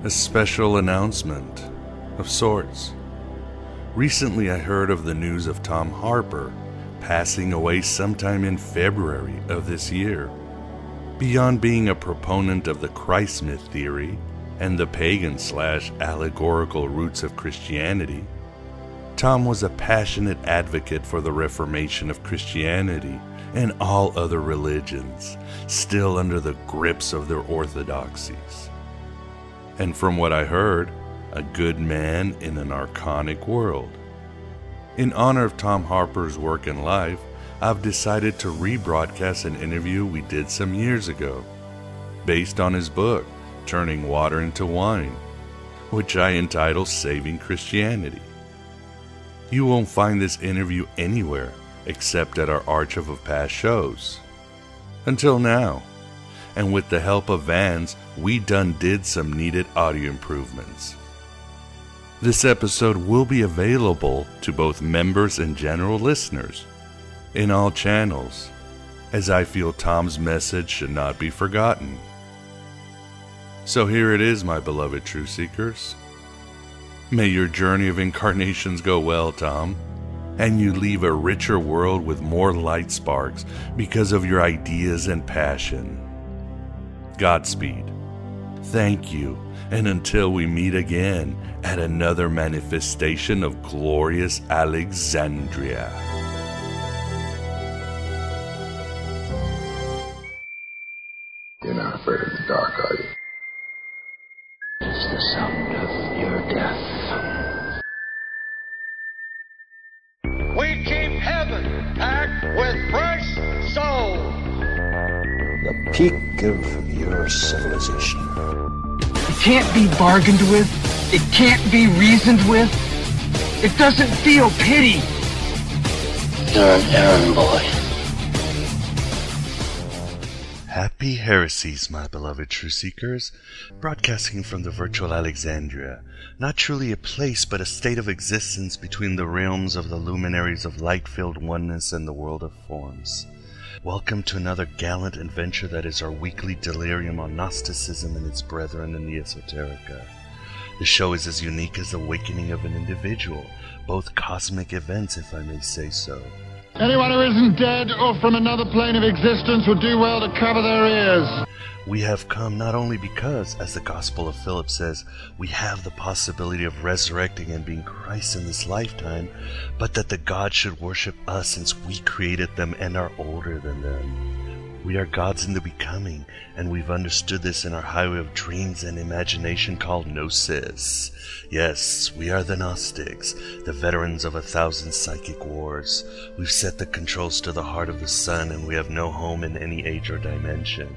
A special announcement of sorts. Recently I heard of the news of Tom Harpur passing away sometime in February of this year. Beyond being a proponent of the Christ myth theory and the pagan/allegorical roots of Christianity, Tom was a passionate advocate for the reformation of Christianity and all other religions, still under the grips of their orthodoxies. And from what I heard, a good man in an archonic world. In honor of Tom Harpur's work and life, I've decided to rebroadcast an interview we did some years ago, based on his book, Turning Water into Wine, which I entitled Saving Christianity. You won't find this interview anywhere except at our archive of past shows. Until now. And with the help of Vans, we did some needed audio improvements. This episode will be available to both members and general listeners in all channels, as I feel Tom's message should not be forgotten. So here it is, my beloved truth seekers. May your journey of incarnations go well, Tom, and you leave a richer world with more light sparks because of your ideas and passion. Godspeed. Thank you, and until we meet again at another manifestation of glorious Alexandria. You're not afraid of the dark, are you? It's the sound of your death. We keep heaven packed with fresh souls. The peak of your civilization. It can't be bargained with. It can't be reasoned with. It doesn't feel pity. You're an errand boy. Happy heresies, my beloved truth seekers, broadcasting from the virtual Alexandria, not truly a place but a state of existence between the realms of the luminaries of light-filled oneness and the world of forms. Welcome to another gallant adventure that is our weekly delirium on Gnosticism and its brethren in the esoterica. The show is as unique as the awakening of an individual, both cosmic events, if I may say so. Anyone who isn't dead or from another plane of existence would do well to cover their ears. We have come not only because, as the Gospel of Philip says, we have the possibility of resurrecting and being Christ in this lifetime, but that the gods should worship us since we created them and are older than them. We are gods in the becoming, and we've understood this in our highway of dreams and imagination called Gnosis. Yes, we are the Gnostics, the veterans of 1,000 psychic wars. We've set the controls to the heart of the sun, and we have no home in any age or dimension.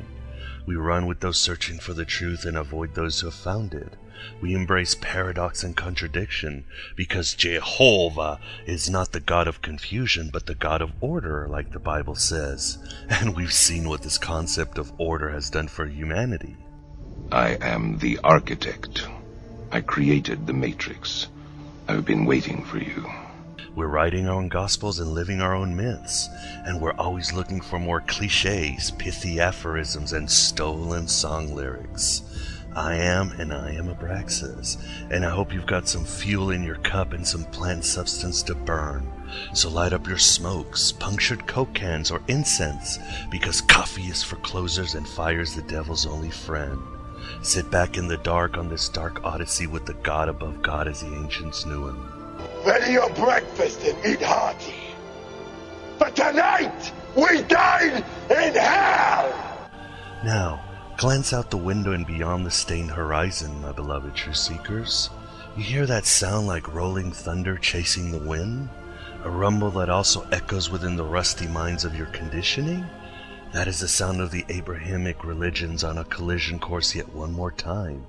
We run with those searching for the truth and avoid those who have found it. We embrace paradox and contradiction, because Jehovah is not the God of confusion, but the God of order, like the Bible says. And we've seen what this concept of order has done for humanity. I am the architect. I created the Matrix. I've been waiting for you. We're writing our own gospels and living our own myths, and we're always looking for more cliches, pithy aphorisms, and stolen song lyrics. I am Abraxas, and I hope you've got some fuel in your cup and some plant substance to burn. So light up your smokes, punctured Coke cans, or incense, because coffee is for closers and fire's the devil's only friend. Sit back in the dark on this dark odyssey with the God above God as the ancients knew him. Ready your breakfast and eat hearty. For tonight, we dine in hell! Now, glance out the window and beyond the stained horizon, my beloved truth seekers. You hear that sound like rolling thunder chasing the wind? A rumble that also echoes within the rusty minds of your conditioning? That is the sound of the Abrahamic religions on a collision course yet one more time.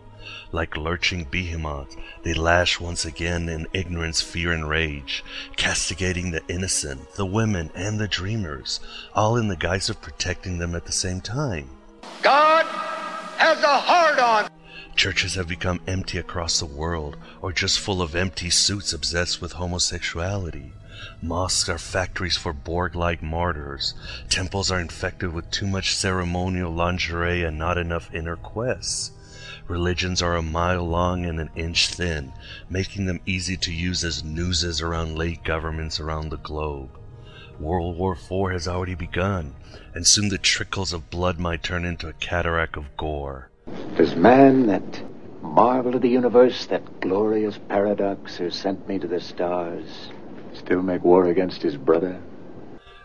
Like lurching behemoths, they lash once again in ignorance, fear, and rage, castigating the innocent, the women, and the dreamers, all in the guise of protecting them at the same time. God has a hard-on. Churches have become empty across the world, or just full of empty suits obsessed with homosexuality. Mosques are factories for Borg-like martyrs. Temples are infected with too much ceremonial lingerie and not enough inner quests. Religions are a mile long and an inch thin, making them easy to use as nooses around lay governments around the globe. World War IV has already begun, and soon the trickles of blood might turn into a cataract of gore. Does man, that marvel of the universe, that glorious paradox who sent me to the stars, still make war against his brother?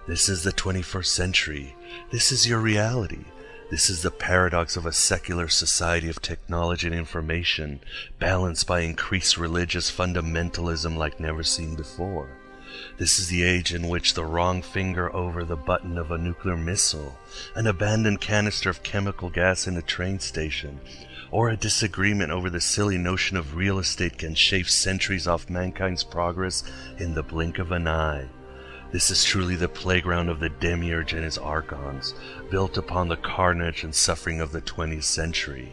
This is the 21st century. This is your reality. This is the paradox of a secular society of technology and information, balanced by increased religious fundamentalism like never seen before. This is the age in which the wrong finger over the button of a nuclear missile, an abandoned canister of chemical gas in a train station, or a disagreement over the silly notion of real estate can shave centuries off mankind's progress in the blink of an eye. This is truly the playground of the demiurge and his archons, built upon the carnage and suffering of the 20th century.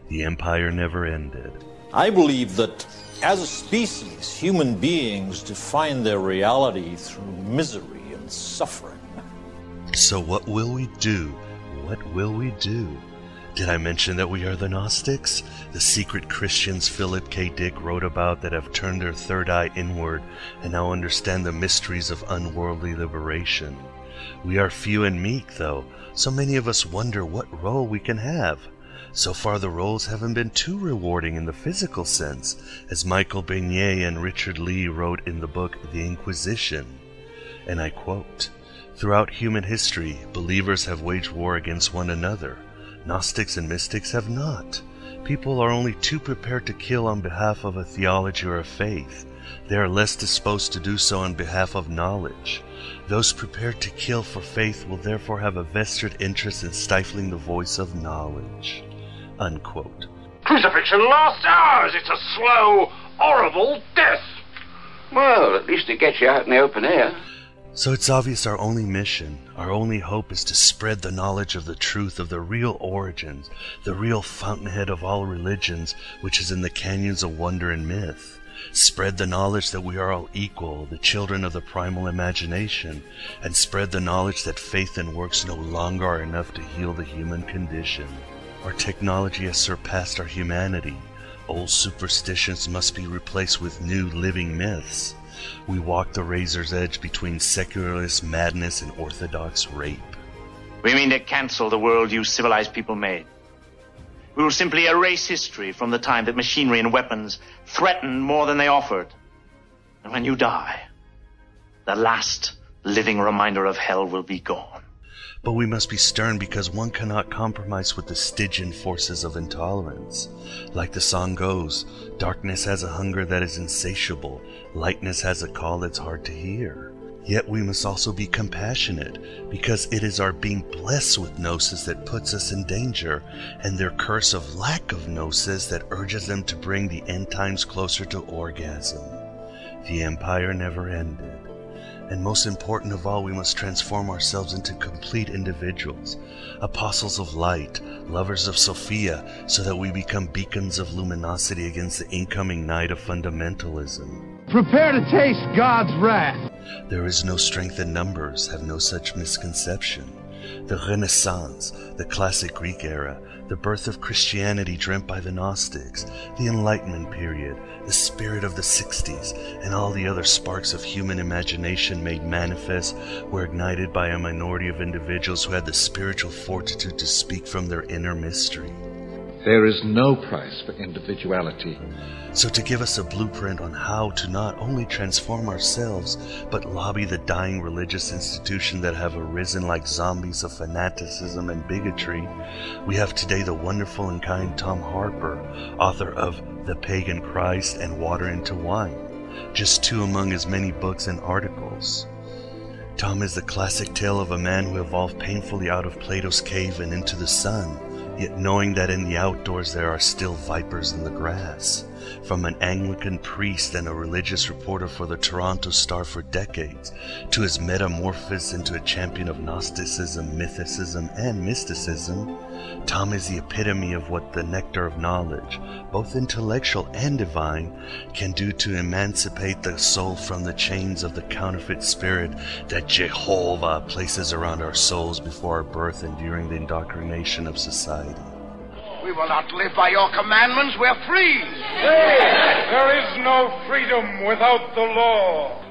The empire never ended. I believe that as a species, human beings define their reality through misery and suffering. So what will we do? What will we do? Did I mention that we are the Gnostics? The secret Christians Philip K. Dick wrote about that have turned their third eye inward and now understand the mysteries of unworldly liberation. We are few and meek, though, so many of us wonder what role we can have. So far the roles haven't been too rewarding in the physical sense, as Michael Beignet and Richard Lee wrote in the book The Inquisition. And I quote, "Throughout human history, believers have waged war against one another. Gnostics and mystics have not. People are only too prepared to kill on behalf of a theology or a faith. They are less disposed to do so on behalf of knowledge. Those prepared to kill for faith will therefore have a vested interest in stifling the voice of knowledge." Unquote. Crucifixion lasts hours. It's a slow, horrible death. Well, at least it gets you out in the open air. So it's obvious our only mission, our only hope is to spread the knowledge of the truth of the real origins, the real fountainhead of all religions, which is in the canyons of wonder and myth. Spread the knowledge that we are all equal, the children of the primal imagination, and spread the knowledge that faith and works no longer are enough to heal the human condition. Our technology has surpassed our humanity. Old superstitions must be replaced with new living myths. We walk the razor's edge between secularist madness and orthodox rape. We mean to cancel the world you civilized people made. We will simply erase history from the time that machinery and weapons threatened more than they offered. And when you die, the last living reminder of hell will be gone. But we must be stern because one cannot compromise with the Stygian forces of intolerance. Like the song goes, darkness has a hunger that is insatiable, lightness has a call that's hard to hear. Yet we must also be compassionate, because it is our being blessed with gnosis that puts us in danger, and their curse of lack of gnosis that urges them to bring the end times closer to orgasm. The empire never ended. And most important of all, we must transform ourselves into complete individuals, apostles of light, lovers of Sophia, so that we become beacons of luminosity against the incoming night of fundamentalism. Prepare to taste God's wrath. There is no strength in numbers, have no such misconception. The Renaissance, the classic Greek era, the birth of Christianity dreamt by the Gnostics, the Enlightenment period, the spirit of the 60s, and all the other sparks of human imagination made manifest were ignited by a minority of individuals who had the spiritual fortitude to speak from their inner mystery. There is no price for individuality. So to give us a blueprint on how to not only transform ourselves, but lobby the dying religious institutions that have arisen like zombies of fanaticism and bigotry, we have today the wonderful and kind Tom Harpur, author of The Pagan Christ and Water into Wine, just two among his many books and articles. Tom is the classic tale of a man who evolved painfully out of Plato's cave and into the sun, yet knowing that in the outdoors there are still vipers in the grass. From an Anglican priest and a religious reporter for the Toronto Star for decades, to his metamorphosis into a champion of Gnosticism, mythicism, and mysticism, Tom is the epitome of what the nectar of knowledge, both intellectual and divine, can do to emancipate the soul from the chains of the counterfeit spirit that Jehovah places around our souls before our birth and during the indoctrination of society. We will not live by your commandments. We're free. There is no freedom without the law.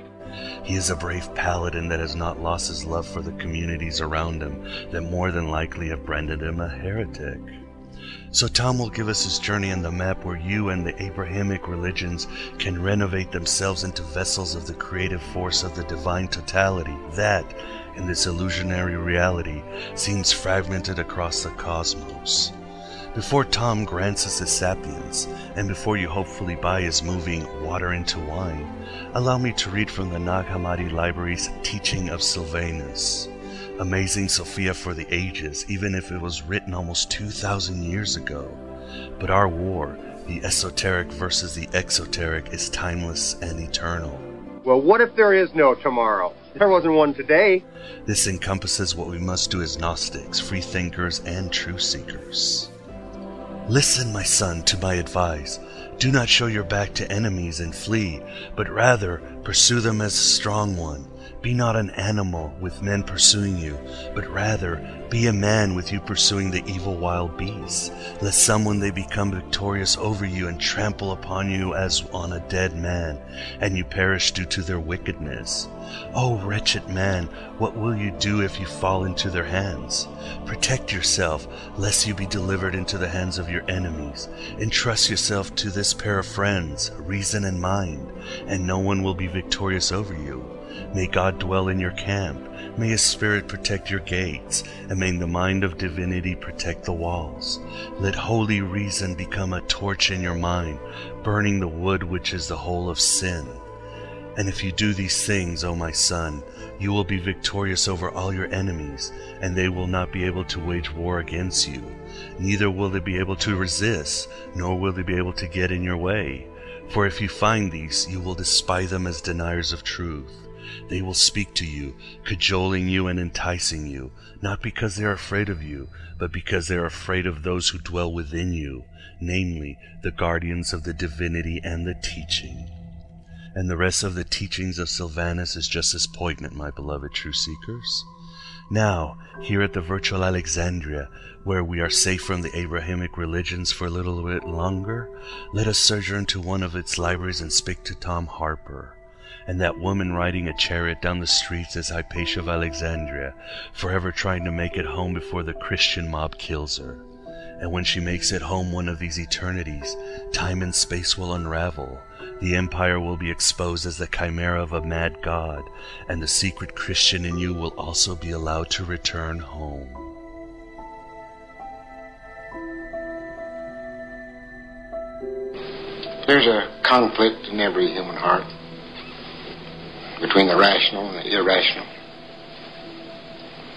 He is a brave paladin that has not lost his love for the communities around him that more than likely have branded him a heretic. So Tom will give us his journey on the map where you and the Abrahamic religions can renovate themselves into vessels of the creative force of the divine totality that, in this illusionary reality, seems fragmented across the cosmos. Before Tom grants us his sapience, and before you hopefully buy his moving Water into Wine, allow me to read from the Nag Hammadi Library's Teaching of Sylvanus. Amazing Sophia for the ages, even if it was written almost 2,000 years ago. But our war, the esoteric versus the exoteric, is timeless and eternal. Well, what if there is no tomorrow? There wasn't one today. This encompasses what we must do as Gnostics, free thinkers, and truth seekers. Listen, my son, to my advice. Do not show your back to enemies and flee, but rather pursue them as a strong one. Be not an animal with men pursuing you, but rather be a man with you pursuing the evil wild beasts, lest someone they become victorious over you and trample upon you as on a dead man, and you perish due to their wickedness. O wretched man, what will you do if you fall into their hands? Protect yourself, lest you be delivered into the hands of your enemies. Entrust yourself to this pair of friends, reason and mind, and no one will be victorious over you. May God dwell in your camp, may His Spirit protect your gates, and may the mind of divinity protect the walls. Let holy reason become a torch in your mind, burning the wood which is the whole of sin. And if you do these things, O my son, you will be victorious over all your enemies, and they will not be able to wage war against you. Neither will they be able to resist, nor will they be able to get in your way. For if you find these, you will despise them as deniers of truth. They will speak to you, cajoling you and enticing you, not because they are afraid of you, but because they are afraid of those who dwell within you, namely, the guardians of the divinity and the teaching. And the rest of the teachings of Sylvanus is just as poignant, my beloved true seekers. Now, here at the virtual Alexandria, where we are safe from the Abrahamic religions for a little bit longer, let us sojourn to one of its libraries and speak to Tom Harpur. And that woman riding a chariot down the streets is Hypatia of Alexandria, forever trying to make it home before the Christian mob kills her. And when she makes it home one of these eternities, time and space will unravel. The empire will be exposed as the chimera of a mad god, and the secret Christian in you will also be allowed to return home. There's a conflict in every human heart between the rational and the irrational,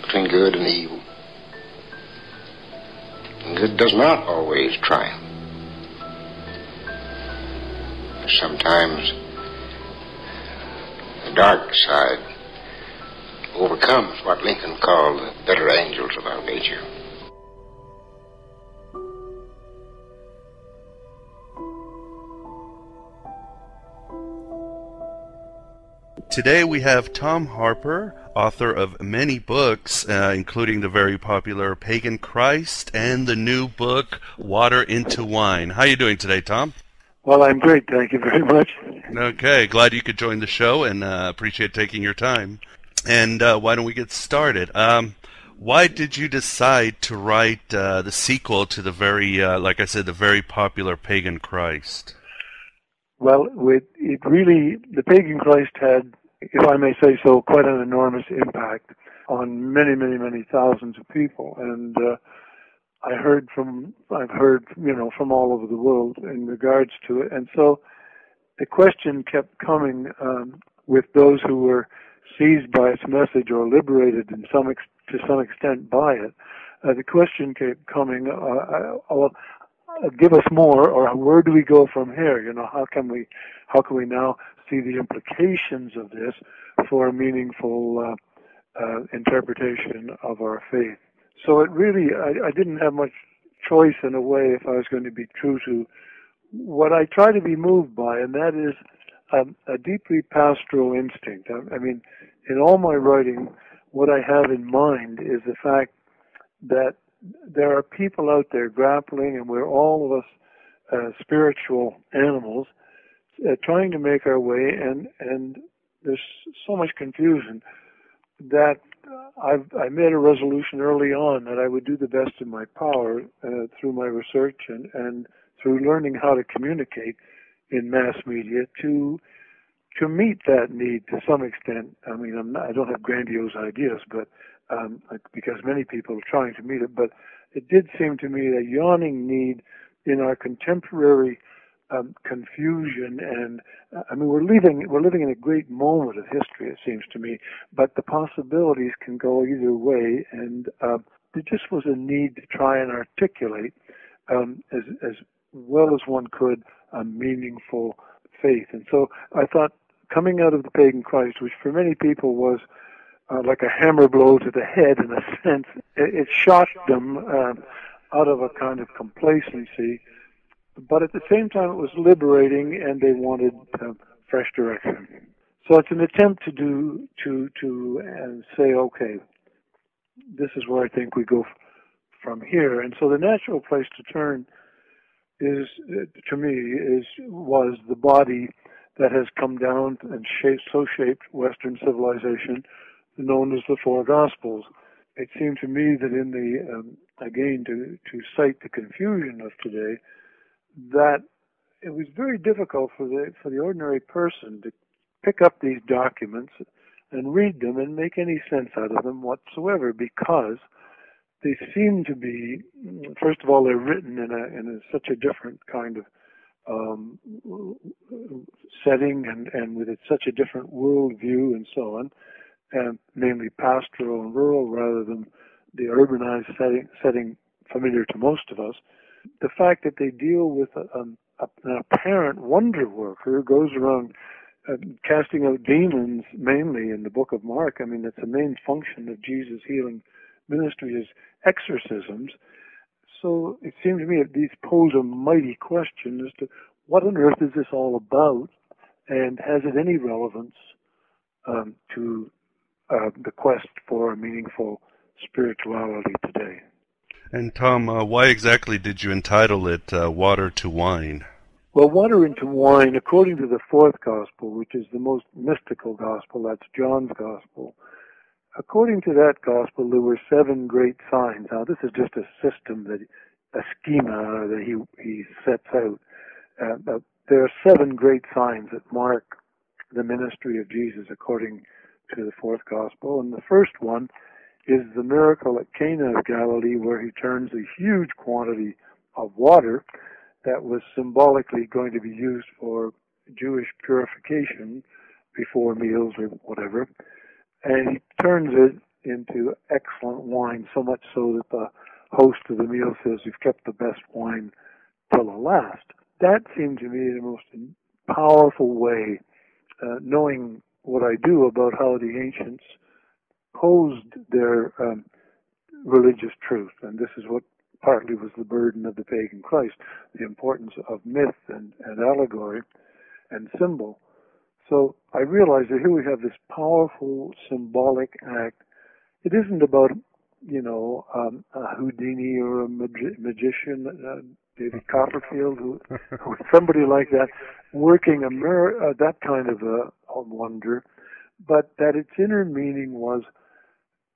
between good and evil. And good does not always triumph. Sometimes the dark side overcomes what Lincoln called the better angels of our nature. Today we have Tom Harpur, author of many books, including the very popular Pagan Christ and the new book Water into Wine. How are you doing today, Tom? Well, I'm great. Thank you very much. Okay, glad you could join the show, and appreciate taking your time. And why don't we get started? Why did you decide to write the sequel to the very, like I said, the very popular Pagan Christ? Well, it really, the Pagan Christ had, if I may say so, quite an enormous impact on many, many, many thousands of people. And I've heard, from all over the world in regards to it. And so the question kept coming with those who were seized by its message or liberated to some extent by it. The question kept coming, give us more, or where do we go from here? How can we now see the implications of this for a meaningful interpretation of our faith? So it really, I didn't have much choice in a way if I was going to be true to what I try to be moved by, and that is a deeply pastoral instinct. I mean, in all my writing, what I have in mind is the fact that there are people out there grappling, and we're all of us spiritual animals trying to make our way, and there's so much confusion that I made a resolution early on that I would do the best in my power through my research and through learning how to communicate in mass media to meet that need to some extent. I mean, I don't have grandiose ideas, but because many people are trying to meet it, but it did seem to me a yawning need in our contemporary confusion, and I mean we're living in a great moment of history, it seems to me, but the possibilities can go either way, and there just was a need to try and articulate as well as one could a meaningful faith. And so I thought, coming out of the pagan Christ, which for many people was like a hammer blow to the head in a sense, it shocked them out of a kind of complacency. But at the same time, it was liberating, and they wanted fresh direction. So it's an attempt to say, okay, this is where I think we go from here. And so the natural place to turn is, to me, was the body that has come down and shaped Western civilization, known as the Four Gospels. It seemed to me that in the again to cite the confusion of today, that it was very difficult for the ordinary person to pick up these documents and read them and make any sense out of them whatsoever, because they seem to be, first of all, they're written in such a different kind of setting and with such a different worldview and so on, and namely pastoral and rural rather than the urbanized setting familiar to most of us. The fact that they deal with an apparent wonder worker who goes around casting out demons, mainly in the book of Mark. I mean, that's the main function of Jesus' healing ministry is exorcisms. So it seemed to me that these pose a mighty question as to what on earth is this all about, and has it any relevance to the quest for a meaningful spirituality today? And Tom, why exactly did you entitle it Water to Wine? Well, water into wine, according to the fourth gospel, which is the most mystical gospel, that's John's gospel. According to that gospel, there were 7 great signs. Now, this is just a system, a schema that he sets out. There are 7 great signs that mark the ministry of Jesus according to the fourth gospel. And the first one is the miracle at Cana of Galilee, where he turns a huge quantity of water that was symbolically going to be used for Jewish purification before meals or whatever, and he turns it into excellent wine, so much so that the host of the meal says, "You've kept the best wine till the last." That seemed to me the most powerful way, knowing what I do about how the ancients posed their religious truth, and this is what partly was the burden of the pagan Christ, the importance of myth and allegory and symbol. So I realized that here we have this powerful symbolic act. It isn't about, a Houdini or a magician, David Copperfield, or somebody like that, working that kind of a wonder, but that its inner meaning was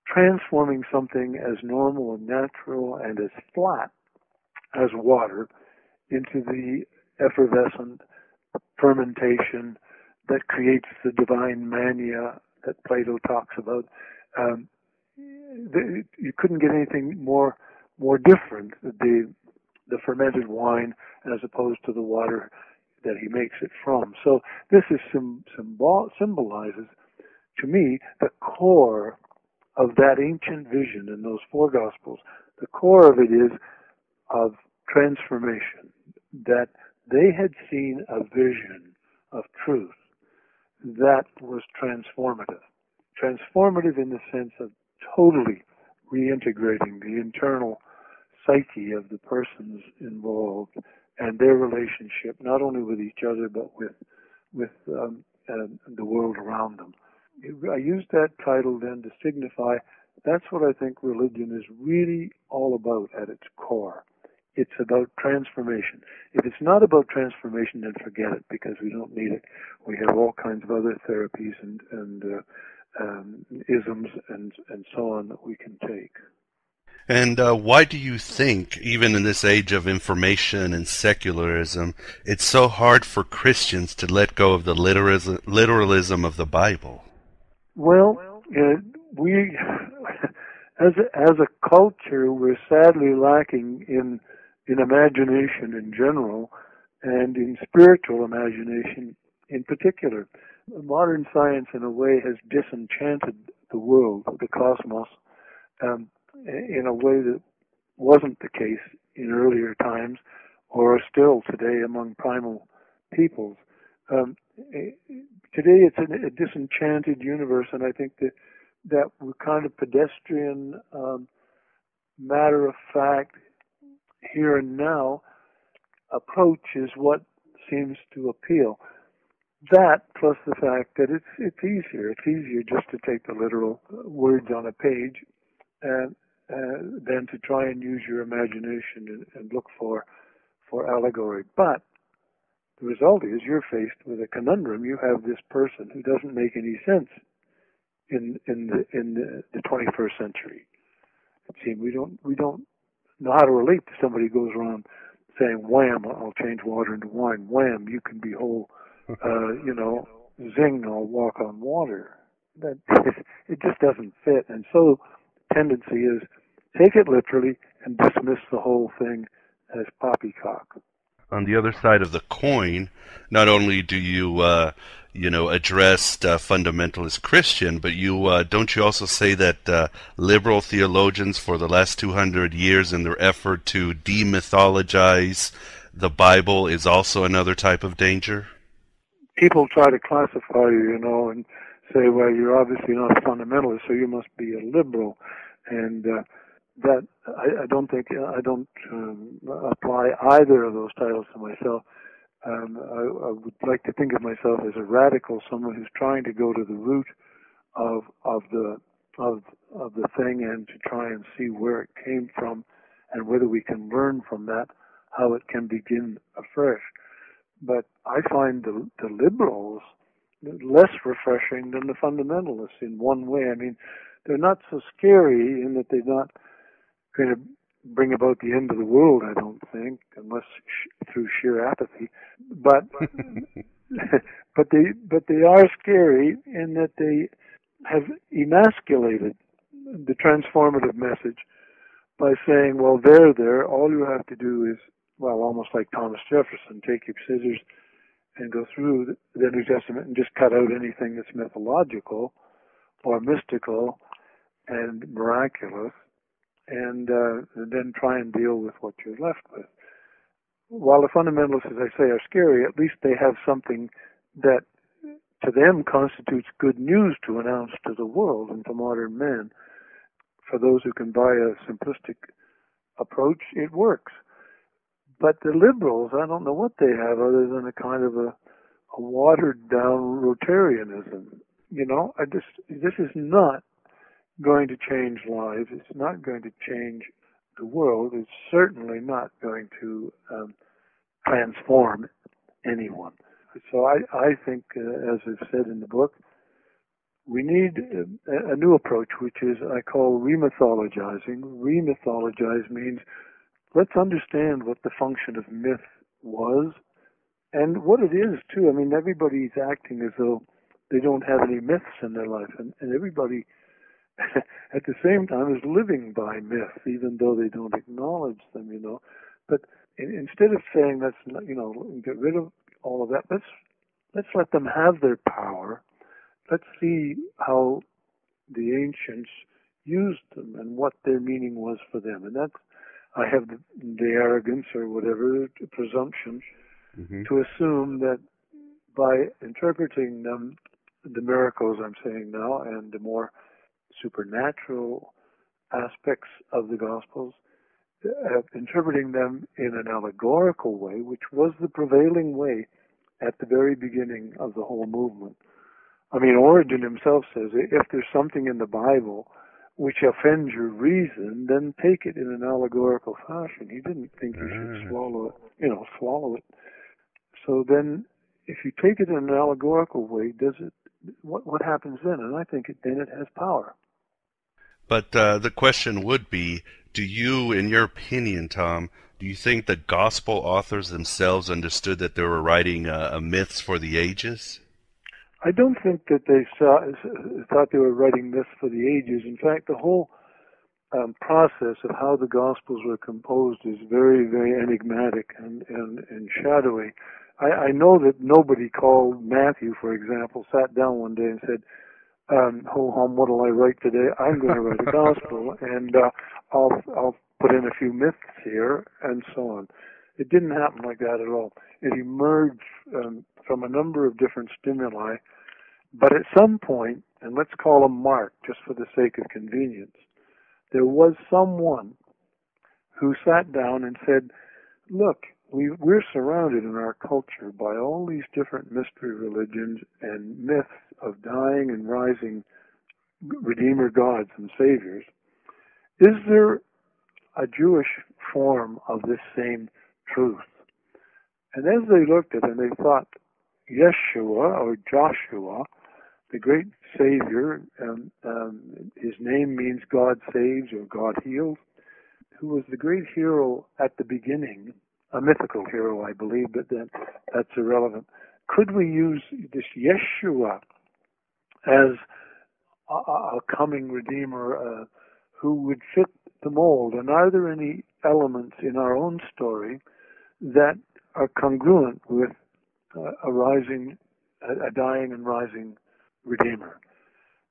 transforming something as normal and natural and as flat as water into the effervescent fermentation that creates the divine mania that Plato talks about. You couldn't get anything more different, the fermented wine as opposed to the water that he makes it from. So this is symbolizes to me the core of that ancient vision in those 4 Gospels. The core of it is of transformation, that they had seen a vision of truth that was transformative. Transformative in the sense of totally reintegrating the internal psyche of the persons involved and their relationship, not only with each other, but with the world around them. I used that title then to signify That's what I think religion is really all about at its core. It's about transformation. If it's not about transformation, then forget it, because we don't need it. We have all kinds of other therapies and isms and so on that we can take. And why do you think, even in this age of information and secularism, it's so hard for Christians to let go of the literalism of the Bible? Well, we, as a culture, we're sadly lacking in imagination in general, and in spiritual imagination in particular. Modern science, in a way, has disenchanted the world, the cosmos, in a way that wasn't the case in earlier times, or still today among primal peoples. Today it's a disenchanted universe, and I think that kind of pedestrian, matter-of-fact, here and now approach is what seems to appeal. That, plus the fact that it's easier. It's easier just to take the literal words on a page and than to try and use your imagination and look for allegory. But the result is you're faced with a conundrum. You have this person who doesn't make any sense in the 21st century. It seems we don't know how to relate to somebody who goes around saying, "Wham! I'll change water into wine. Wham! You can be whole." Zing! I'll walk on water. That it just doesn't fit, and so the tendency is take it literally and dismiss the whole thing as poppycock. On the other side of the coin, not only do you address fundamentalist Christian, but don't you also say that liberal theologians for the last 200 years, in their effort to demythologize the Bible, is also another type of danger? People try to classify you, and say, well, you're obviously not a fundamentalist, so you must be a liberal, and that I don't apply either of those titles to myself. I would like to think of myself as a radical, someone who's trying to go to the root of the thing and to try and see where it came from and whether we can learn from that how it can begin afresh. But I find the liberals less refreshing than the fundamentalists in one way. I mean, they're not so scary in that they're not going to bring about the end of the world, I don't think, unless through sheer apathy. But but they are scary in that they have emasculated the transformative message by saying, well, there, all you have to do is, well, almost like Thomas Jefferson, take your scissors and go through the New Testament and just cut out anything that's mythological or mystical and miraculous, and then try and deal with what you're left with. While the fundamentalists, as I say, are scary, at least they have something that to them constitutes good news to announce to the world and to modern men. For those who can buy a simplistic approach, it works. But the liberals, I don't know what they have other than a kind of a watered-down Rotarianism. This is not going to change lives. It's not going to change the world. It's certainly not going to transform anyone. So I think, as I've said in the book, we need a new approach, which is I call remythologizing. Remythologize means let's understand what the function of myth was and what it is, too. I mean, everybody's acting as though they don't have any myths in their life, and everybody at the same time is living by myth, even though they don't acknowledge them, But instead of saying let's get rid of all of that, let's let them have their power. Let's see how the ancients used them and what their meaning was for them. And that's, I have the arrogance or whatever, the presumption to assume that by interpreting them, the miracles I'm saying now, and the more supernatural aspects of the Gospels, interpreting them in an allegorical way, which was the prevailing way at the very beginning of the whole movement. I mean, Origen himself says, if there's something in the Bible which offends your reason, then take it in an allegorical fashion. He didn't think you should swallow it. So then, if you take it in an allegorical way, what happens then? And I think then it has power. But the question would be, do you, in your opinion, Tom, do you think the gospel authors themselves understood that they were writing myths for the ages? I don't think that they thought they were writing myths for the ages. In fact, the whole process of how the Gospels were composed is very, very enigmatic and shadowy. I know that nobody called Matthew, for example, sat down one day and said, ho-hum, what'll I write today? I'm going to write a Gospel, and I'll put in a few myths here, and so on. It didn't happen like that at all. It emerged from a number of different stimuli, but at some point, and let's call him Mark, just for the sake of convenience, there was someone who sat down and said, look, we're surrounded in our culture by all these different mystery religions and myths of dying and rising Redeemer gods and saviors. Is there a Jewish form of this same truth? And as they looked at it, and they thought, Yeshua, or Joshua, the great Savior, his name means God saves or God heals, who was the great hero at the beginning, a mythical hero, I believe, but that's irrelevant. Could we use this Yeshua as a coming Redeemer who would fit the mold? And are there any elements in our own story that are congruent with a dying and rising Redeemer?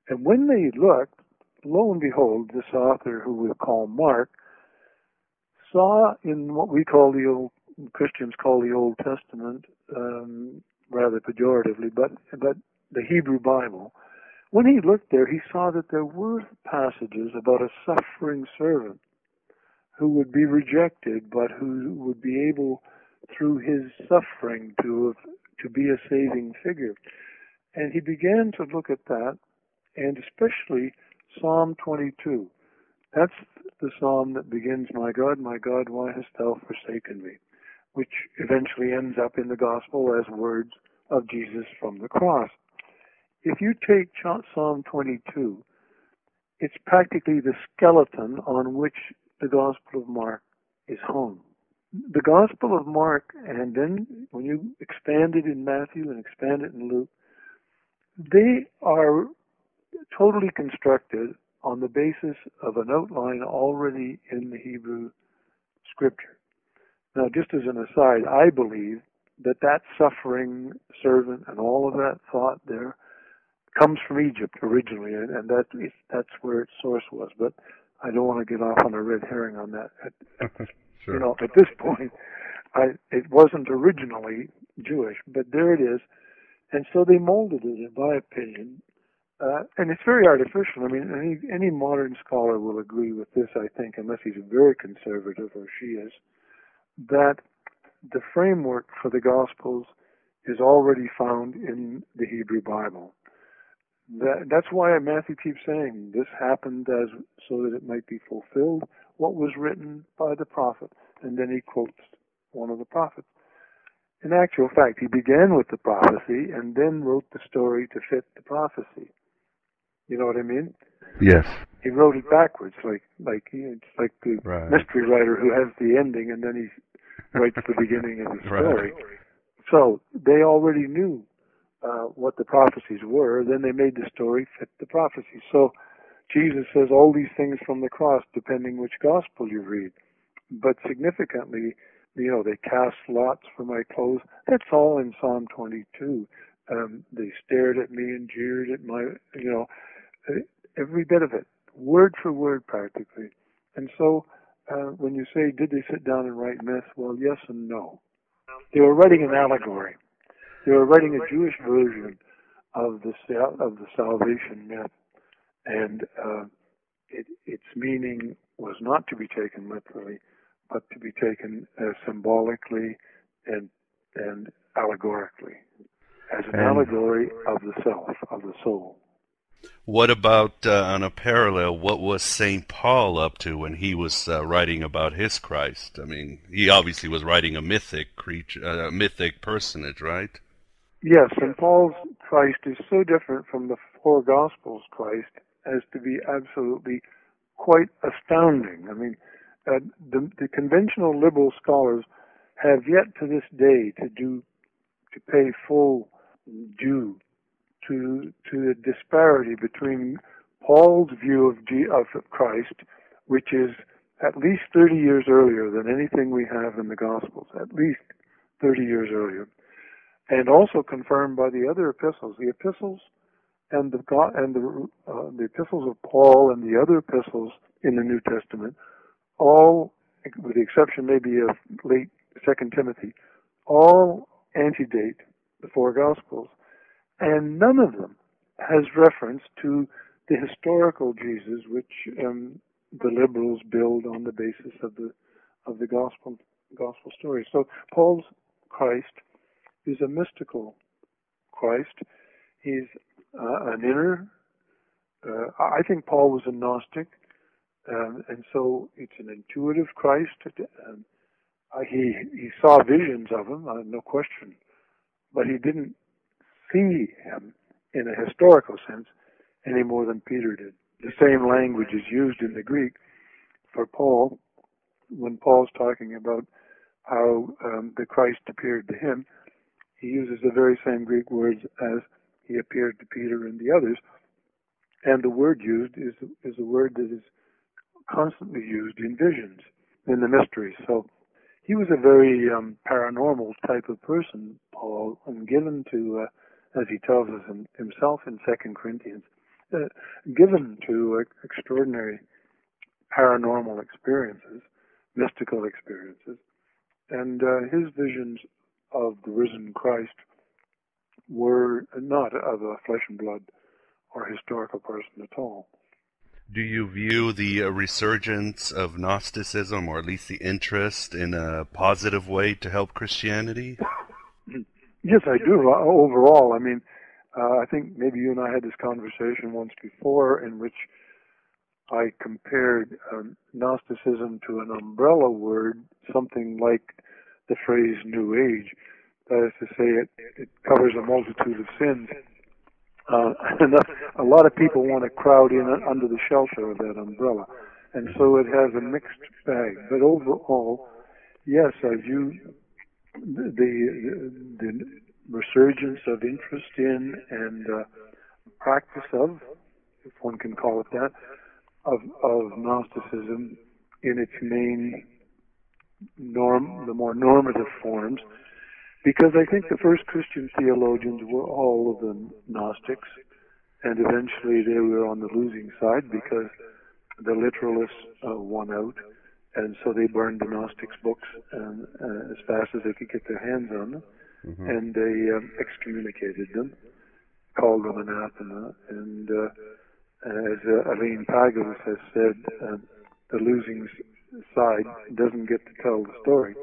And when they looked, lo and behold, this author, who we call Mark, saw in what Christians call the Old Testament, rather pejoratively, but the Hebrew Bible. When he looked there, he saw that there were passages about a suffering servant who would be rejected, but who would be able, through his suffering, to be a saving figure. And he began to look at that, and especially Psalm 22. That's the psalm that begins, my God, why hast thou forsaken me?" which eventually ends up in the gospel as words of Jesus from the cross. If you take Psalm 22, it's practically the skeleton on which the Gospel of Mark is hung. The Gospel of Mark, and then when you expand it in Matthew and expand it in Luke, they are totally constructed on the basis of an outline already in the Hebrew Scripture. Now, just as an aside, I believe that suffering servant and all of that thought there comes from Egypt originally, and that's where its source was. But I don't want to get off on a red herring on that. Sure. You know, at this point, it wasn't originally Jewish, but there it is. And so they molded it, in my opinion. And it's very artificial. I mean, any modern scholar will agree with this, I think, unless he's very conservative, or she is, that the framework for the Gospels is already found in the Hebrew Bible. That's why Matthew keeps saying this happened so that it might be fulfilled what was written by the prophet. And then he quotes one of the prophets. In actual fact, he began with the prophecy and then wrote the story to fit the prophecy. You know what I mean? Yes. He wrote it backwards, it's like the mystery writer who has the ending and then he writes the beginning of the story. Right. So they already knew what the prophecies were. Then they made the story fit the prophecy. So Jesus says all these things from the cross, depending which gospel you read. But significantly, they cast lots for my clothes. That's all in Psalm 22. They stared at me and jeered at my, every bit of it, word for word practically. And so when you say, did they sit down and write myths? Well, yes and no. They were writing an allegory. They were writing a Jewish version of the salvation myth, and its meaning was not to be taken literally, but to be taken symbolically and allegorically, as an allegory of the self, of the soul. What about, on a parallel, what was St. Paul up to when he was writing about his Christ? I mean, he obviously was writing a mythic creature, a mythic personage, right? Yes, and Paul's Christ is so different from the four Gospels Christ as to be absolutely quite astounding. I mean, the conventional liberal scholars have yet to this day to pay full due to the disparity between Paul's view of Christ, which is at least 30 years earlier than anything we have in the Gospels, at least 30 years earlier, and also confirmed by the other epistles. The epistles and the epistles of Paul and the other epistles in the New Testament, all, with the exception maybe of late 2 Timothy, all antedate the four Gospels. And none of them has reference to the historical Jesus, which the liberals build on the basis of the gospel story. So Paul's Christ is a mystical Christ. He's an inner. I think Paul was a Gnostic, and so it's an intuitive Christ. He saw visions of him, no question, but he didn't see him in a historical sense any more than Peter did. The same language is used in the Greek for Paul when Paul's talking about how the Christ appeared to him. He uses the very same Greek words as he appeared to Peter and the others, and the word used is a word that is constantly used in visions, in the mysteries. So he was a very paranormal type of person, Paul, and given to, as he tells us himself in 2 Corinthians, given to extraordinary paranormal experiences, mystical experiences, and his visions of the risen Christ were not of a flesh and blood or historical person at all. Do you view the resurgence of Gnosticism, or at least the interest, in a positive way to help Christianity? Yes, I do. Overall, I mean, I think maybe you and I had this conversation once before in which I compared Gnosticism to an umbrella word, something like the phrase New Age. That is to say, it covers a multitude of sins. And a lot of people want to crowd in under the shelter of that umbrella. And so it has a mixed bag. But overall, yes, I view the resurgence of interest in and practice of, if one can call it that, of Gnosticism in its main the more normative forms, because I think the first Christian theologians were all of them Gnostics, and eventually they were on the losing side because the literalists won out, and so they burned the Gnostics' books as fast as they could get their hands on them, and they excommunicated them, called them anathema, and as Aline Pagels has said, the losing side doesn't get to tell the story.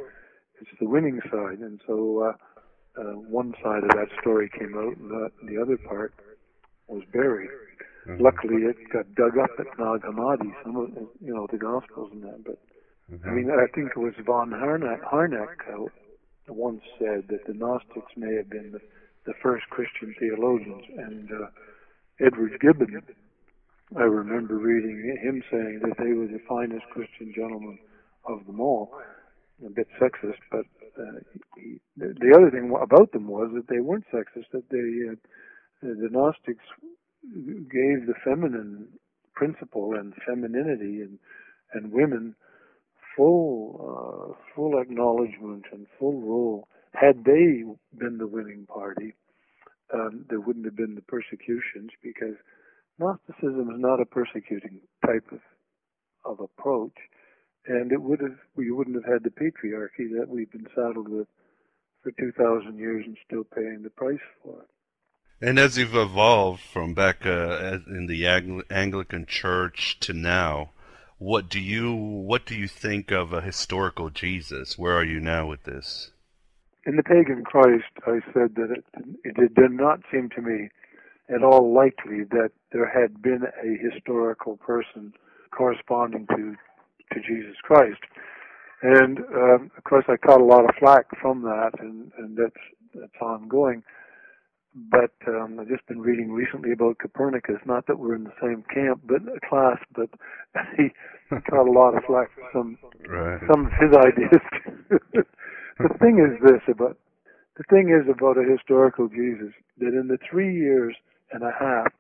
It's the winning side, and so one side of that story came out, and the other part was buried. Luckily, it got dug up at Nag Hammadi, some of the Gospels and that. But I mean, I think it was von Harnack once said that the Gnostics may have been the first Christian theologians, and Edward Gibbon, I remember reading him saying that they were the finest Christian gentlemen of them all. A bit sexist, but the other thing about them was that they weren't sexist, that the Gnostics gave the feminine principle and femininity and women full acknowledgement and full role. Had they been the winning party, there wouldn't have been the persecutions, because Gnosticism is not a persecuting type of approach. And we wouldn't have had the patriarchy that we've been saddled with for 2,000 years and still paying the price for it. And as you've evolved from back in the Anglican Church to now, what do you think of a historical Jesus? Where are you now with this? In the pagan Christ, I said that it did not seem to me at all likely that there had been a historical person corresponding to Jesus Christ. And of course, I caught a lot of flack from that, and that's ongoing. But I've just been reading recently about Copernicus. Not that we're in the same camp, but class. But he caught a lot of flack for some of his ideas. The thing is about a historical Jesus that in the 3 years and a half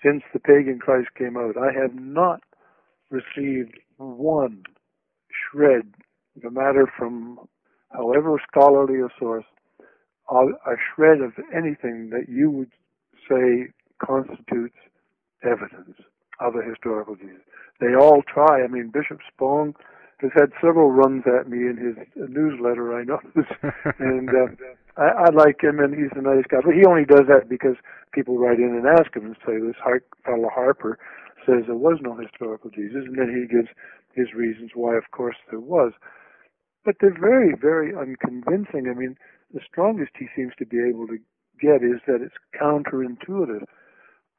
since the pagan Christ came out, I have not received one shred, no matter from however scholarly a source, a shred of anything that you would say constitutes evidence of a historical Jesus. They all try. I mean, Bishop Spong has had several runs at me in his newsletter, I noticed. And I like him, and he's a nice guy. But he only does that because people write in and ask him and say, this fellow Harpur says there was no historical Jesus, and then he gives his reasons why, of course, there was. But they're very, very unconvincing. I mean, the strongest he seems to be able to get is that it's counterintuitive.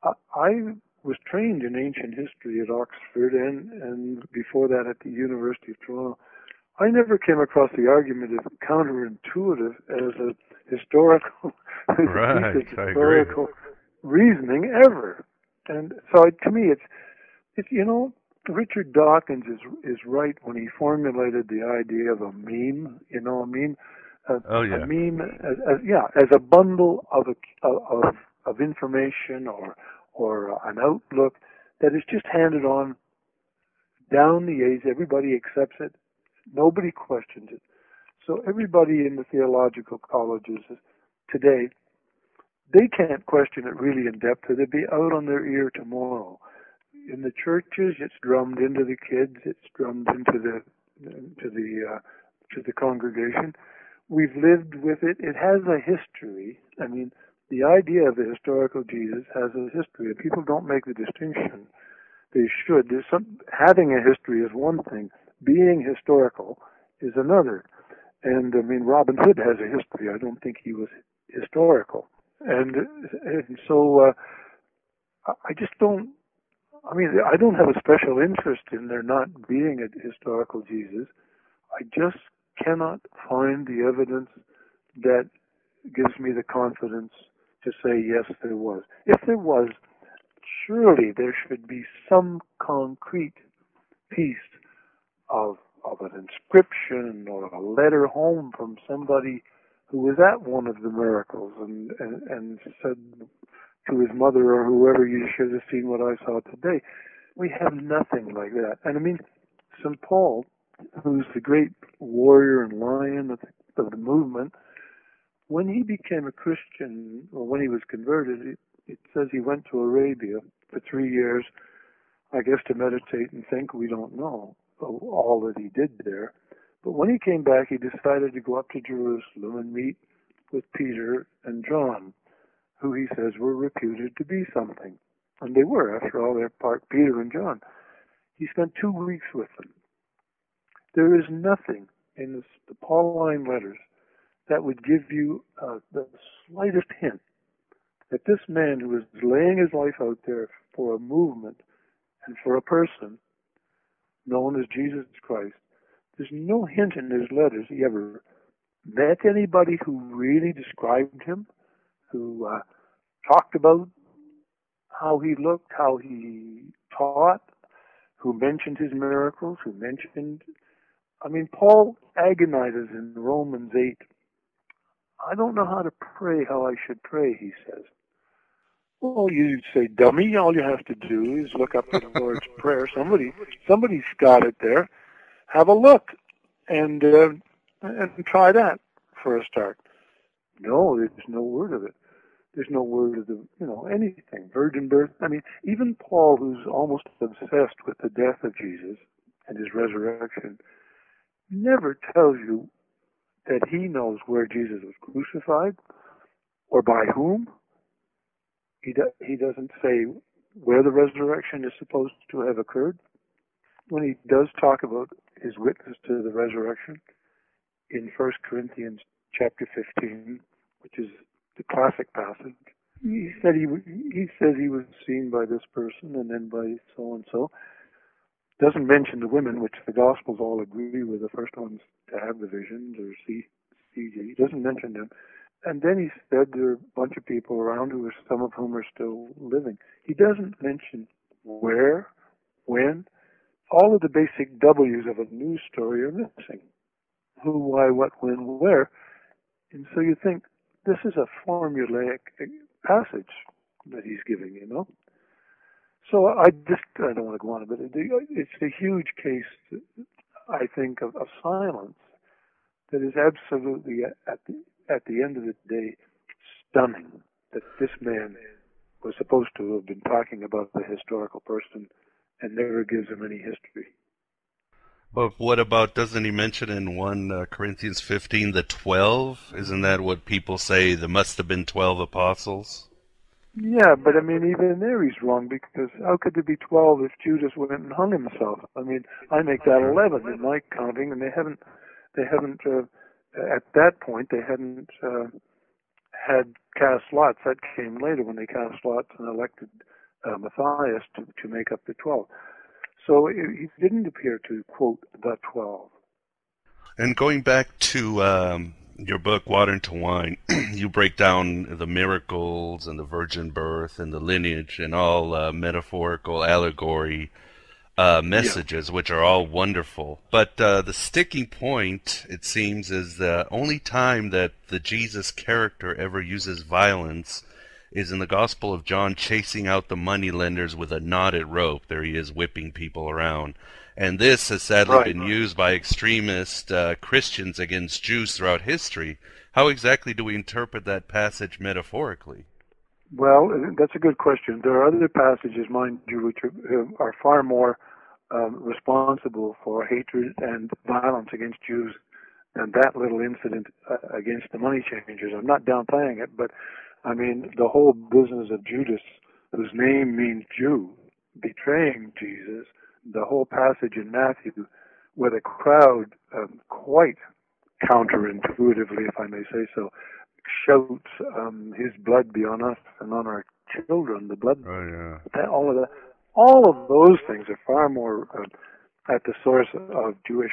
I was trained in ancient history at Oxford and before that at the University of Toronto. I never came across the argument of counterintuitive as a historical, historical reasoning ever. And so to me, it's you know, Richard Dawkins is right when he formulated the idea of a meme. You know, a meme. A meme, as a bundle of information or an outlook that is just handed on down the age. Everybody accepts it. Nobody questions it. So everybody in the theological colleges today, they can't question it really in depth. They'd be out on their ear tomorrow. In the churches, it's drummed into the kids. It's drummed into the congregation. We've lived with it. It has a history. I mean, the idea of the historical Jesus has a history, and people don't make the distinction. They should. Having a history is one thing. Being historical is another. And, I mean, Robin Hood has a history. I don't think he was historical. And so I just don't, I mean, I don't have a special interest in there not being a historical Jesus. I just cannot find the evidence that gives me the confidence to say, yes, there was. If there was, surely there should be some concrete piece of an inscription or a letter home from somebody who was at one of the miracles and said to his mother or whoever, you should have seen what I saw today. We have nothing like that. And I mean, St. Paul, who's the great warrior and lion of the movement, when he became a Christian, or when he was converted, it says he went to Arabia for 3 years, I guess to meditate and think. We don't know all that he did there. But when he came back, he decided to go up to Jerusalem and meet with Peter and John, who he says were reputed to be something. And they were, after all, they're part Peter and John. He spent 2 weeks with them. There is nothing in the Pauline letters that would give you the slightest hint that this man who is laying his life out there for a movement and for a person known as Jesus Christ, there's no hint in his letters he ever met anybody who really described him, who talked about how he looked, how he taught, who mentioned his miracles, who mentioned... I mean, Paul agonizes in Romans 8. I don't know how to pray how I should pray, he says. Well, you say, dummy, all you have to do is look up the Lord's Prayer. Somebody's got it there. Have a look and try that for a start. No, there's no word of it. There's no word of anything. Virgin birth. I mean, even Paul, who's almost obsessed with the death of Jesus and his resurrection, never tells you that he knows where Jesus was crucified or by whom. He doesn't say where the resurrection is supposed to have occurred. When he does talk about his witness to the resurrection in 1 Corinthians chapter 15, which is the classic passage, He said he says he was seen by this person and then by so and so. Doesn't mention the women, which the Gospels all agree were the first ones to have the visions or see CG. He doesn't mention them. And then he said there are a bunch of people around some of whom are still living. He doesn't mention where, when. All of the basic W's of a news story are missing. Who, why, what, when, where. And so you think, this is a formulaic passage that he's giving, you know. So I don't want to go on, but it's a huge case, I think, of silence that is absolutely, at the end of the day, stunning that this man was supposed to have been talking about the historical person and never gives him any history. But what about, doesn't he mention in 1 Corinthians 15 the 12? Isn't that what people say, there must have been 12 apostles? Yeah, but I mean, even there he's wrong, because how could there be 12 if Judas went and hung himself? I mean, I make that 11 in my counting, and they haven't at that point, they hadn't had cast lots. That came later when they cast lots and elected Matthias to make up the 12. So he didn't appear to quote the 12. And going back to your book, Water into Wine, you break down the miracles and the virgin birth and the lineage and all metaphorical allegory messages, which are all wonderful. But the sticking point, it seems, is the only time that the Jesus character ever uses violence is in the Gospel of John, chasing out the moneylenders with a knotted rope. There he is, whipping people around. And this has sadly been used by extremist Christians against Jews throughout history. How exactly do we interpret that passage metaphorically? Well, that's a good question. There are other passages, mind you, which are far more responsible for hatred and violence against Jews than that little incident against the money changers. I'm not downplaying it, but I mean, the whole business of Judas, whose name means Jew, betraying Jesus, the whole passage in Matthew, where the crowd, quite counterintuitively, if I may say so, shouts, his blood be on us and on our children, the blood. Oh, yeah. All of those things are far more at the source of Jewish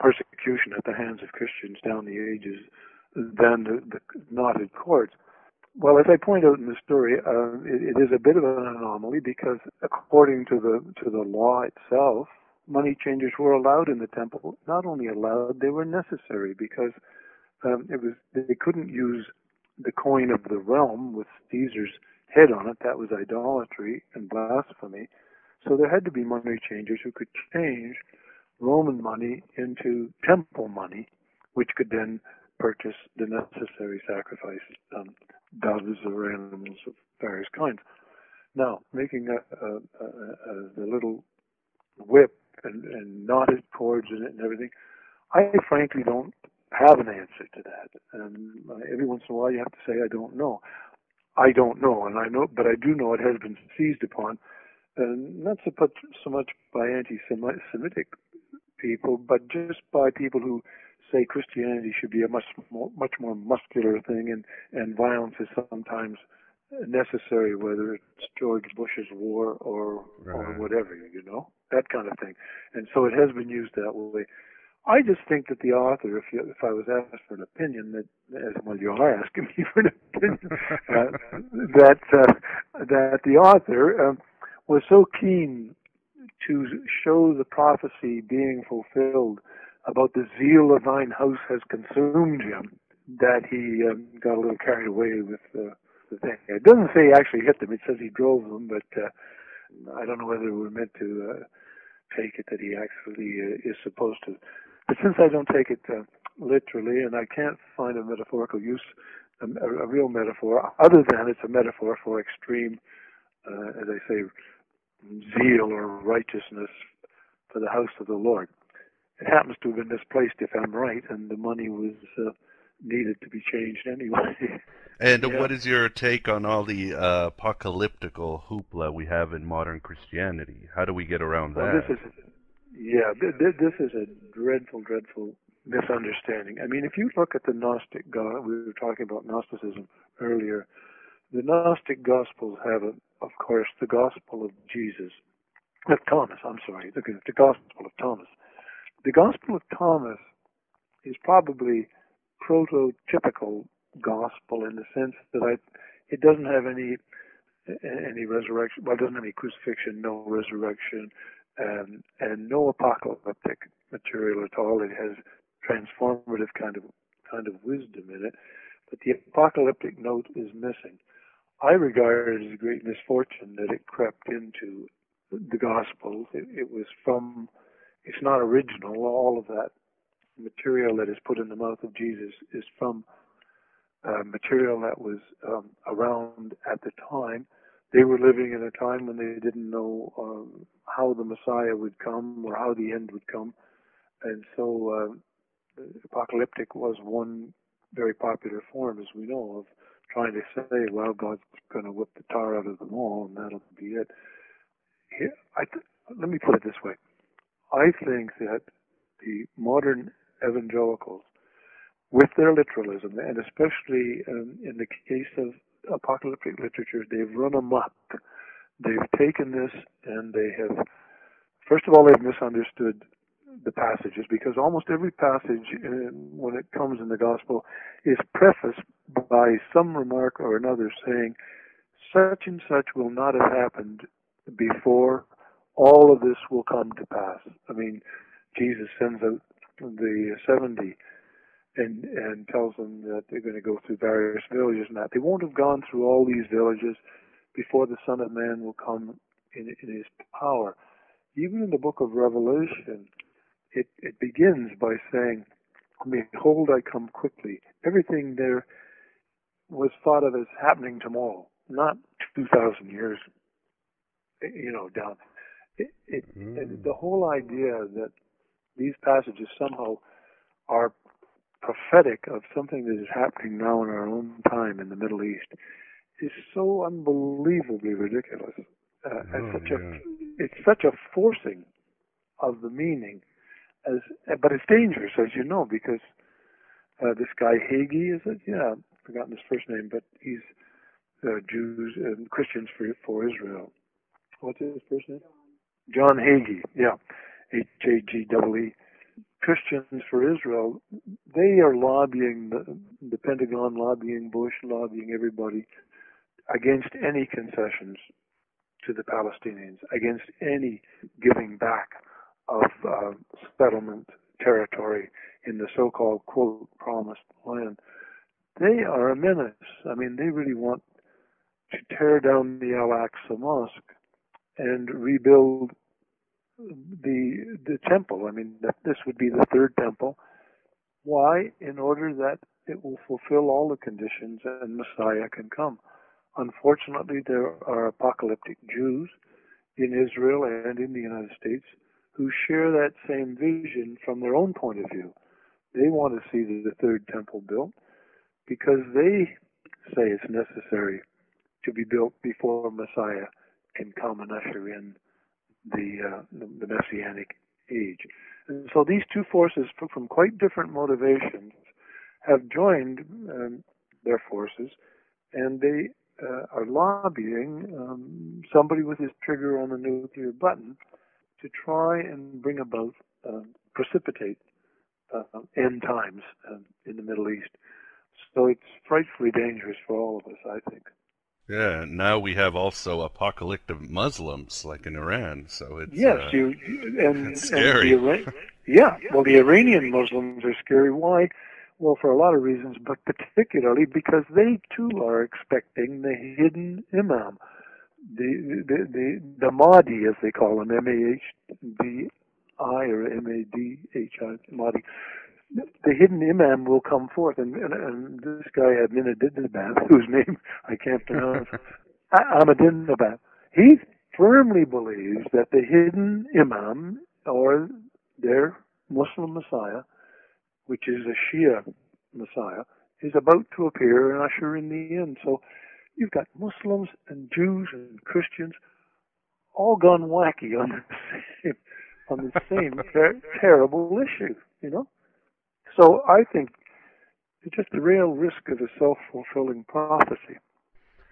persecution at the hands of Christians down the ages than the knotted cords. Well, as I point out in the story, it is a bit of an anomaly because, according to the law itself, money changers were allowed in the temple. Not only allowed, they were necessary, because they couldn't use the coin of the realm with Caesar's head on it. That was idolatry and blasphemy. So there had to be money changers who could change Roman money into temple money, which could then purchase the necessary sacrifices, doves or animals of various kinds. Now, making the little whip and knotted cords in it and everything, I frankly don't have an answer to that. And every once in a while you have to say, I don't know. I don't know, and I know, but I do know it has been seized upon, and not so much by anti-Semitic people, but just by people who say Christianity should be a much more muscular thing, and violence is sometimes necessary, whether it's George Bush's war or whatever, you know, that kind of thing. And so it has been used that way. I just think that the author, if I was asked for an opinion, you are asking me for an opinion, that the author was so keen to show the prophecy being fulfilled about the zeal of thine house has consumed him, that he got a little carried away with the thing. It doesn't say he actually hit them. It says he drove them, but I don't know whether we're meant to take it that he actually is supposed to. But since I don't take it literally, and I can't find a metaphorical use, a real metaphor, other than it's a metaphor for extreme, as I say, zeal or righteousness for the house of the Lord. It happens to have been misplaced, if I'm right, and the money was needed to be changed anyway. And what is your take on all the apocalyptical hoopla we have in modern Christianity? How do we get around that? This is a dreadful, dreadful misunderstanding. I mean, if you look at the Gnostic God, we were talking about Gnosticism earlier, The Gnostic Gospels have, of course, the Gospel of Thomas, the Gospel of Thomas. The Gospel of Thomas is probably prototypical gospel in the sense that it doesn't have any resurrection. Well, it doesn't have any crucifixion, no resurrection, and no apocalyptic material at all. It has transformative kind of wisdom in it, but the apocalyptic note is missing. I regard it as a great misfortune that it crept into the Gospels. It's not original. All of that material that is put in the mouth of Jesus is from material that was around at the time. They were living in a time when they didn't know how the Messiah would come or how the end would come. And so apocalyptic was one very popular form, as we know, of trying to say, well, God's going to whip the tar out of them all, and that'll be it. Let me put it this way. I think that the modern evangelicals, with their literalism, and especially in the case of apocalyptic literature, they've run amok. They've taken this and they have, first of all, they've misunderstood the passages, because almost every passage when it comes in the gospel is prefaced by some remark or another saying, such and such will not have happened before all of this will come to pass. I mean, Jesus sends out the 70 and tells them that they're going to go through various villages and that. They won't have gone through all these villages before the Son of Man will come in his power. Even in the book of Revelation, it begins by saying, behold, I come quickly. Everything there was thought of as happening tomorrow, not 2,000 years, down. The whole idea that these passages somehow are prophetic of something that is happening now in our own time in the Middle East is so unbelievably ridiculous. It's such a forcing of the meaning, but it's dangerous, as you know, because this guy Hagee, is it? Yeah, I've forgotten his first name, but he's Jews and Christians for Israel. What's his first name? John Hagee, yeah, Hagee. Christians for Israel, they are lobbying the Pentagon, lobbying Bush, lobbying everybody against any concessions to the Palestinians, against any giving back of settlement territory in the so-called, quote, promised land. They are a menace. I mean, they really want to tear down the Al-Aqsa Mosque and rebuild the temple. I mean, this would be the third temple. Why? In order that it will fulfill all the conditions and Messiah can come. Unfortunately, there are apocalyptic Jews in Israel and in the United States who share that same vision from their own point of view. They want to see the third temple built because they say it's necessary to be built before Messiah can come and usher in the Messianic age. And so these two forces, from quite different motivations, have joined their forces, and they are lobbying somebody with his trigger on a nuclear button to try and bring about, precipitate end times in the Middle East. So it's frightfully dangerous for all of us, I think. Yeah, now we have also apocalyptic Muslims, like in Iran, so it's it's scary. The Iranian Muslims are scary. Why? Well, for a lot of reasons, but particularly because they too are expecting the hidden imam, the Mahdi, as they call him, M-A-H-D-I or M-A-D-H-I, Mahdi. The hidden imam will come forth, and this guy Ahmadinejad, whose name I can't pronounce, Ahmadinejad, he firmly believes that the hidden imam, or their Muslim Messiah, which is a Shia Messiah, is about to appear and usher in the end. So you've got Muslims and Jews and Christians all gone wacky on the same terrible issue, So I think it's just the real risk of a self-fulfilling prophecy.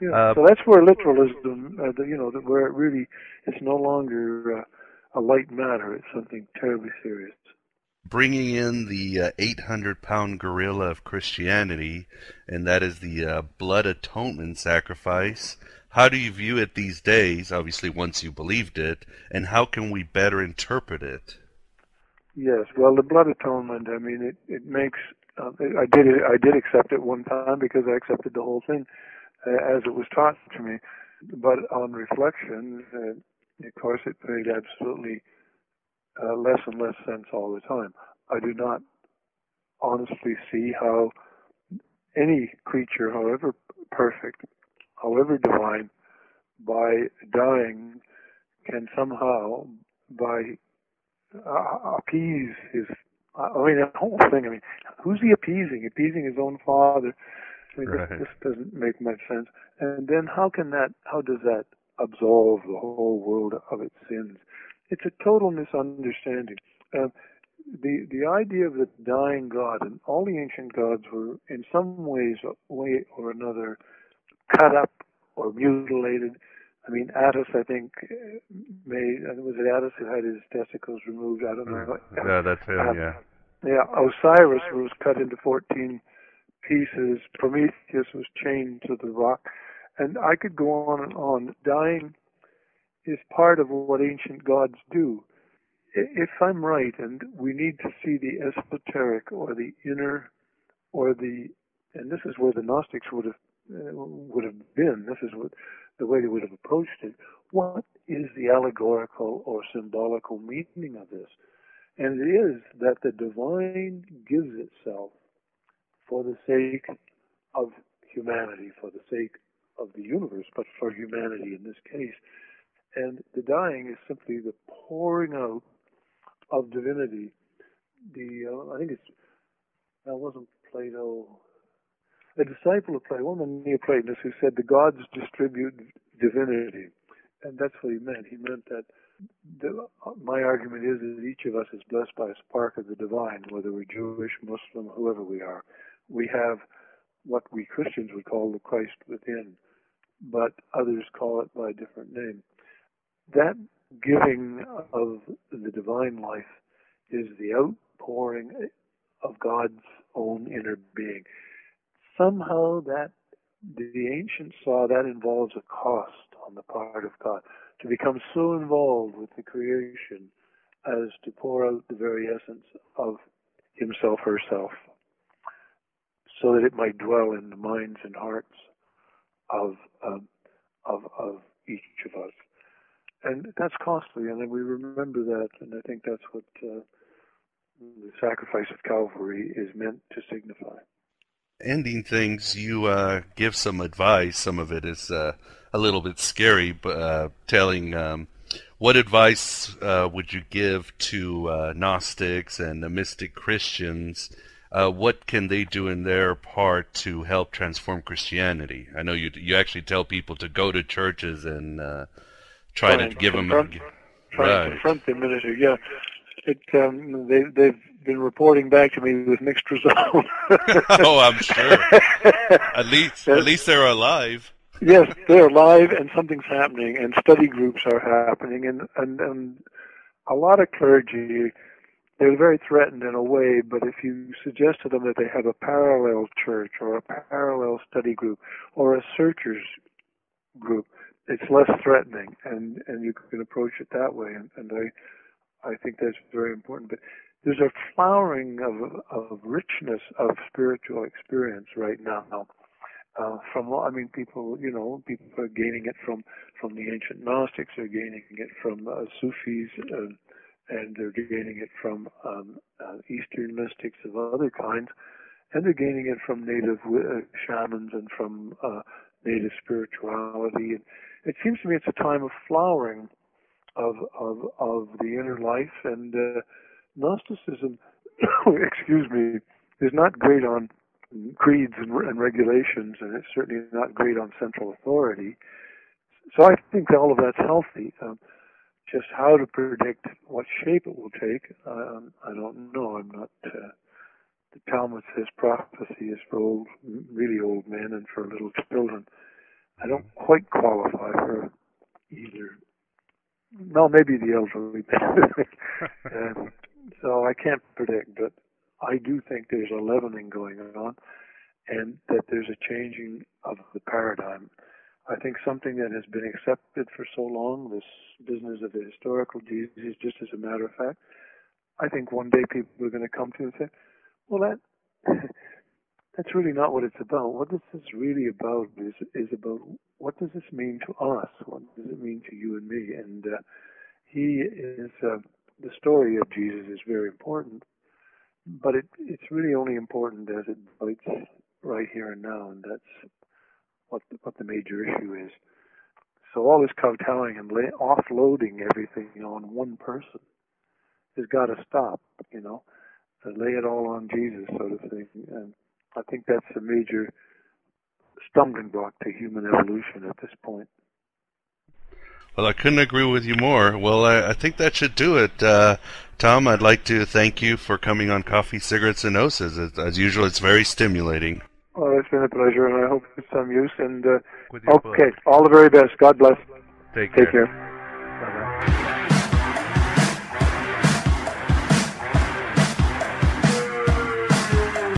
Yeah, so that's where literalism, where it really, it's no longer a light matter. It's something terribly serious. Bringing in the 800-pound gorilla of Christianity, and that is the blood atonement sacrifice. How do you view it these days, obviously once you believed it, and how can we better interpret it? Yes, well, the blood atonement, I mean, it makes, I did accept it one time because I accepted the whole thing as it was taught to me. But on reflection, of course, it made absolutely less and less sense all the time. I do not honestly see how any creature, however perfect, however divine, by dying can somehow, by appease his, the whole thing, who's he appeasing? Appeasing his own father. This doesn't make much sense. And then how does that absolve the whole world of its sins? It's a total misunderstanding. The idea of the dying God, and all the ancient gods were in some way or another cut up or mutilated. I mean, Attis, I think, was it Attis who had his testicles removed? I don't know. Yeah, that's him, yeah. Yeah, Osiris was cut into 14 pieces. Prometheus was chained to the rock. And I could go on and on. Dying is part of what ancient gods do. If I'm right, and we need to see the esoteric or the inner or and this is where the Gnostics would have been. This is the way they would have approached it. What is the allegorical or symbolical meaning of this? And it is that the divine gives itself for the sake of humanity, for the sake of the universe, but for humanity in this case. And the dying is simply the pouring out of divinity. I think that wasn't Plato, a disciple of Plato, one of the Neoplatonists, who said the gods distribute divinity. And that's what he meant. He meant that my argument is that each of us is blessed by a spark of the divine, whether we're Jewish, Muslim, whoever we are. We have what we Christians would call the Christ within, but others call it by a different name. That giving of the divine life is the outpouring of God's own inner being. Somehow that the ancients saw that involves a cost on the part of God, to become so involved with the creation as to pour out the very essence of himself, herself, so that it might dwell in the minds and hearts of each of us. And that's costly, and we remember that, and I think that's what the sacrifice of Calvary is meant to signify. Ending things, you give some advice. Some of it is a little bit scary, but telling what advice would you give to Gnostics and mystic Christians? What can they do in their part to help transform Christianity? I know you actually tell people to go to churches and try to give them to confront the ministry. Yeah, they've been reporting back to me with mixed results. Oh, I'm sure. At least they're alive. Yes, they're alive, and something's happening, and study groups are happening, and a lot of clergy, they're very threatened in a way, but if you suggest to them that they have a parallel church or a parallel study group or a searchers group, it's less threatening, and you can approach it that way, and I think that's very important. But there's a flowering of richness of spiritual experience right now. People are gaining it from the ancient Gnostics, they're gaining it from Sufis, and they're gaining it from Eastern mystics of other kinds, and they're gaining it from native shamans and from native spirituality. And it seems to me it's a time of flowering of the inner life, and Gnosticism, excuse me, is not great on creeds and regulations, and it's certainly not great on central authority. So I think all of that's healthy. Just how to predict what shape it will take, I don't know. I'm not. The Talmud says prophecy is for really old men and for little children. I don't quite qualify for either. No, maybe the elderly. So I can't predict, but I do think there's a leavening going on, and that there's a changing of the paradigm. I think something that has been accepted for so long, this business of the historical Jesus, just as a matter of fact, I think one day people are going to come to and say, well, that's really not what it's about. What this is really about is about what does this mean to us? What does it mean to you and me? And he is, the story of Jesus is very important, but it's really only important as it bites right here and now, and that's what the major issue is. So all this kowtowing and offloading everything on one person has got to stop, lay it all on Jesus, sort of thing. And I think that's a major stumbling block to human evolution at this point. Well, I couldn't agree with you more. Well, I think that should do it. Tom, I'd like to thank you for coming on Coffee, Cigarettes, and Oses. As usual, it's very stimulating. Well, it's been a pleasure, and I hope it's some use. And okay, all the very best. God bless. Take care.